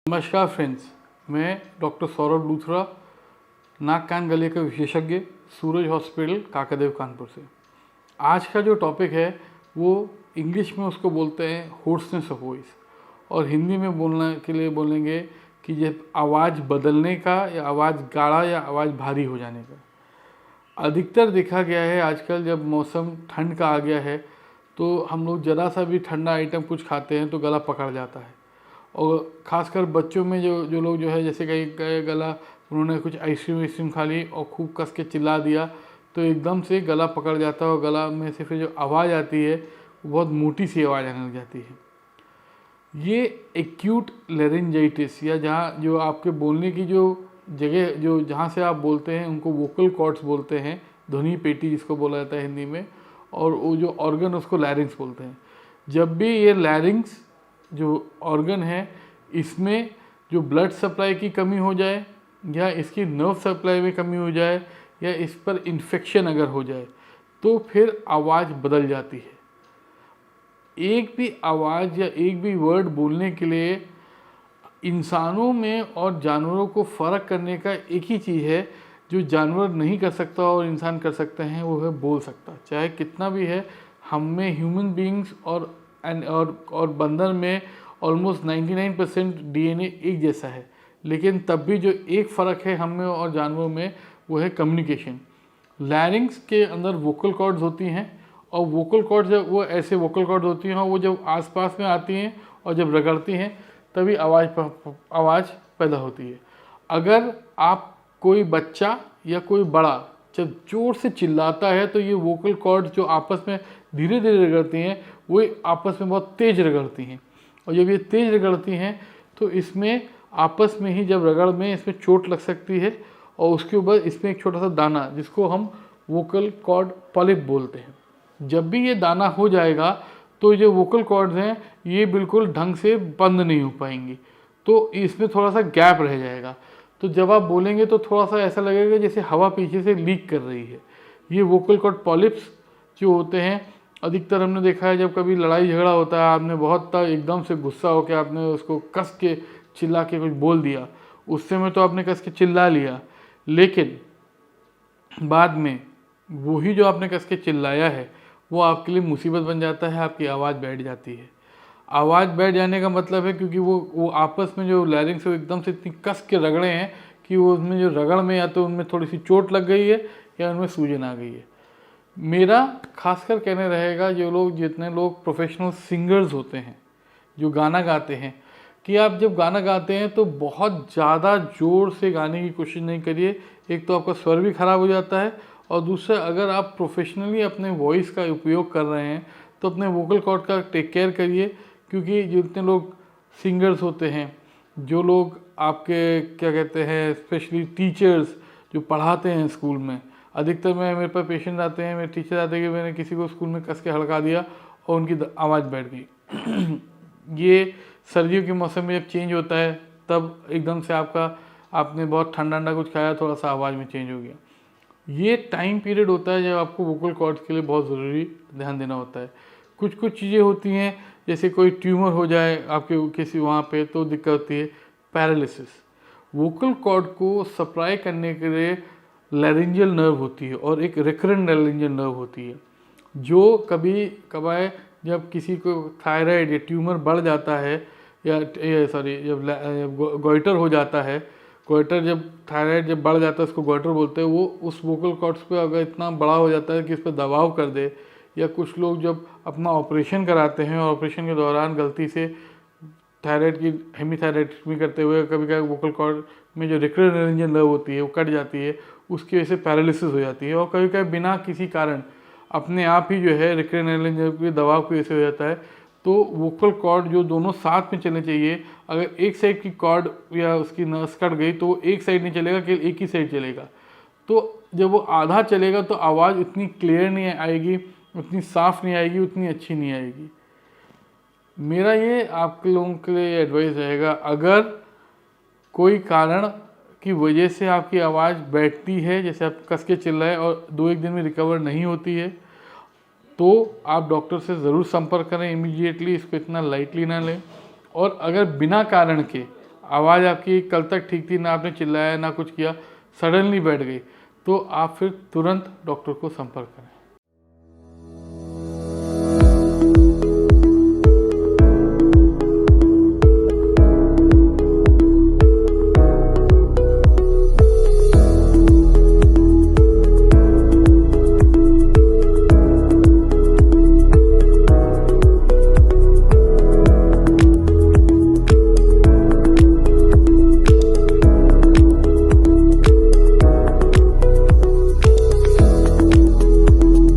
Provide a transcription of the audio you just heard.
नमस्कार फ्रेंड्स, मैं डॉक्टर सौरभ लूथरा, नाक कान गले का विशेषज्ञ, सूरज हॉस्पिटल काकादेव कानपुर से। आज का जो टॉपिक है वो इंग्लिश में उसको बोलते हैं होर्सनेस ऑफ वॉइस, और हिंदी में बोलने के लिए बोलेंगे कि ये आवाज़ बदलने का या आवाज़ गाढ़ा या आवाज़ भारी हो जाने का। अधिकतर देखा गया है आजकल जब मौसम ठंड का आ गया है तो हम लोग ज़रा सा भी ठंडा आइटम कुछ खाते हैं तो गला पकड़ जाता है। और ख़ासकर बच्चों में जो लोग जो है, जैसे कहीं गला उन्होंने कुछ आइसक्रीम खा ली और खूब कस के चिल्ला दिया तो एकदम से गला पकड़ जाता है और गला में से फिर जो आवाज़ आती है वो बहुत मोटी सी आवाज़ आने लग जाती है। ये एक्यूट लेरिंजाइटिस या जहाँ जो आपके बोलने की जो जगह जो जहाँ से आप बोलते हैं उनको वोकल कॉर्ड्स बोलते हैं, ध्वनि पेटी जिसको बोला जाता है हिंदी में, और वो जो ऑर्गन उसको लैरिंग्स बोलते हैं। जब भी ये लैरिंग्स जो ऑर्गन है इसमें जो ब्लड सप्लाई की कमी हो जाए या इसकी नर्व सप्लाई में कमी हो जाए या इस पर इन्फेक्शन अगर हो जाए तो फिर आवाज़ बदल जाती है। एक भी आवाज़ या एक भी वर्ड बोलने के लिए इंसानों में और जानवरों को फ़र्क करने का एक ही चीज़ है जो जानवर नहीं कर सकता और इंसान कर सकते हैं, वो है बोल सकता। चाहे कितना भी है, हम में ह्यूमन बीइंग्स और बंदर में ऑलमोस्ट 99% डीएनए एक जैसा है, लेकिन तब भी जो एक फ़र्क है हम में और जानवरों में वो है कम्युनिकेशन। लैरिंग्स के अंदर वोकल कॉर्ड्स होती हैं और वोकल कॉर्ड्स जब वो ऐसे वोकल कॉर्ड्स होती हैं वो जब आसपास में आती हैं और जब रगड़ती हैं तभी आवाज़ पैदा होती है। अगर आप कोई बच्चा या कोई बड़ा जब ज़ोर से चिल्लाता है तो ये वोकल कॉर्ड्स जो आपस में धीरे धीरे रगड़ती हैं वो आपस में बहुत तेज़ रगड़ती हैं, और जब ये तेज़ रगड़ती हैं तो इसमें आपस में ही जब रगड़ में इसमें चोट लग सकती है और उसके ऊपर इसमें एक छोटा सा दाना जिसको हम वोकल कॉर्ड पॉलिप बोलते हैं। जब भी ये दाना हो जाएगा तो जो वोकल कॉर्ड्स हैं ये बिल्कुल ढंग से बंद नहीं हो पाएंगी, तो इसमें थोड़ा सा गैप रह जाएगा। तो जब आप बोलेंगे तो थोड़ा सा ऐसा लगेगा जैसे हवा पीछे से लीक कर रही है। ये वोकल कॉर्ड पॉलिप्स जो होते हैं अधिकतर हमने देखा है जब कभी लड़ाई झगड़ा होता है, आपने बहुत एकदम से गुस्सा होकर आपने उसको कस के चिल्ला के कुछ बोल दिया, उस समय तो आपने कस के चिल्ला लिया, लेकिन बाद में वही जो आपने कस के चिल्लाया है वो आपके लिए मुसीबत बन जाता है, आपकी आवाज़ बैठ जाती है। आवाज़ बैठ जाने का मतलब है क्योंकि वो आपस में जो लैरिंग्स है एकदम से इतनी कस के रगड़े हैं कि वो उसमें जो रगड़ में या तो उनमें थोड़ी सी चोट लग गई है या उनमें सूजन आ गई है। मेरा खासकर कहने रहेगा जितने लोग प्रोफेशनल सिंगर्स होते हैं जो गाना गाते हैं, कि आप जब गाना गाते हैं तो बहुत ज़्यादा ज़ोर से गाने की कोशिश नहीं करिए। एक तो आपका स्वर भी ख़राब हो जाता है, और दूसरा अगर आप प्रोफेशनली अपने वॉइस का उपयोग कर रहे हैं तो अपने वोकल कॉर्ड का टेक केयर करिए, क्योंकि जितने लोग सिंगर्स होते हैं, जो लोग आपके क्या कहते हैं स्पेशली टीचर्स जो पढ़ाते हैं स्कूल में, अधिकतर मेरे पास पेशेंट आते हैं, मेरे टीचर आते हैं कि मैंने किसी को स्कूल में कस के हड़का दिया और उनकी आवाज़ बैठ गई। ये सर्दियों के मौसम में जब चेंज होता है तब एकदम से आपने बहुत ठंडा कुछ खाया, थोड़ा सा आवाज़ में चेंज हो गया। ये टाइम पीरियड होता है जब आपको वोकल कॉर्ड्स के लिए बहुत ज़रूरी ध्यान देना होता है। कुछ चीज़ें होती हैं जैसे कोई ट्यूमर हो जाए आपके किसी वहाँ पे तो दिक्कत होती है। पैरालिसिस, वोकल कॉर्ड को सप्लाई करने के लिए लैरिंजियल नर्व होती है और एक रिकरेंट लैरिंजियल नर्व होती है, जो कभी कभार जब किसी को थायराइड या ट्यूमर बढ़ जाता है जब गोइटर हो जाता है, गोइटर जब थायराइड जब बढ़ जाता है उसको गोइटर बोलते हैं, वो उस वोकल कॉर्ड्स पे अगर इतना बड़ा हो जाता है कि इस पर दबाव कर दे, या कुछ लोग जब अपना ऑपरेशन कराते हैं और ऑपरेशन के दौरान गलती से थायराइड की हेमीथायराइडक्टमी करते हुए कभी कभी वोकल कॉर्ड में जो रिकरेंट लैरिंजियल नर्व होती है वो कट जाती है, उसकी वजह से पैरालिसिस हो जाती है। और कभी कभी बिना किसी कारण अपने आप ही जो है रिकरेंट लैरिंजियल नर्व के दबाव की वजह से हो जाता है। तो वोकल कॉर्ड जो दोनों साथ में चलने चाहिए, अगर एक साइड की कॉर्ड या उसकी नस कट गई तो एक साइड नहीं चलेगा, केवल एक ही साइड चलेगा। तो जब वो आधा चलेगा तो आवाज़ उतनी क्लियर नहीं आएगी, उतनी साफ नहीं आएगी, उतनी अच्छी नहीं आएगी। मेरा ये आप लोगों के लिए एडवाइस रहेगा, अगर कोई कारण की वजह से आपकी आवाज़ बैठती है, जैसे आप कस के चिल्लाए और 2-1 दिन में रिकवर नहीं होती है, तो आप डॉक्टर से ज़रूर संपर्क करें इमीडिएटली, इसको इतना लाइटली ना लें। और अगर बिना कारण के आवाज़ आपकी कल तक ठीक थी, ना आपने चिल्लाया ना कुछ किया, सडनली बैठ गई, तो आप फिर तुरंत डॉक्टर को संपर्क करें।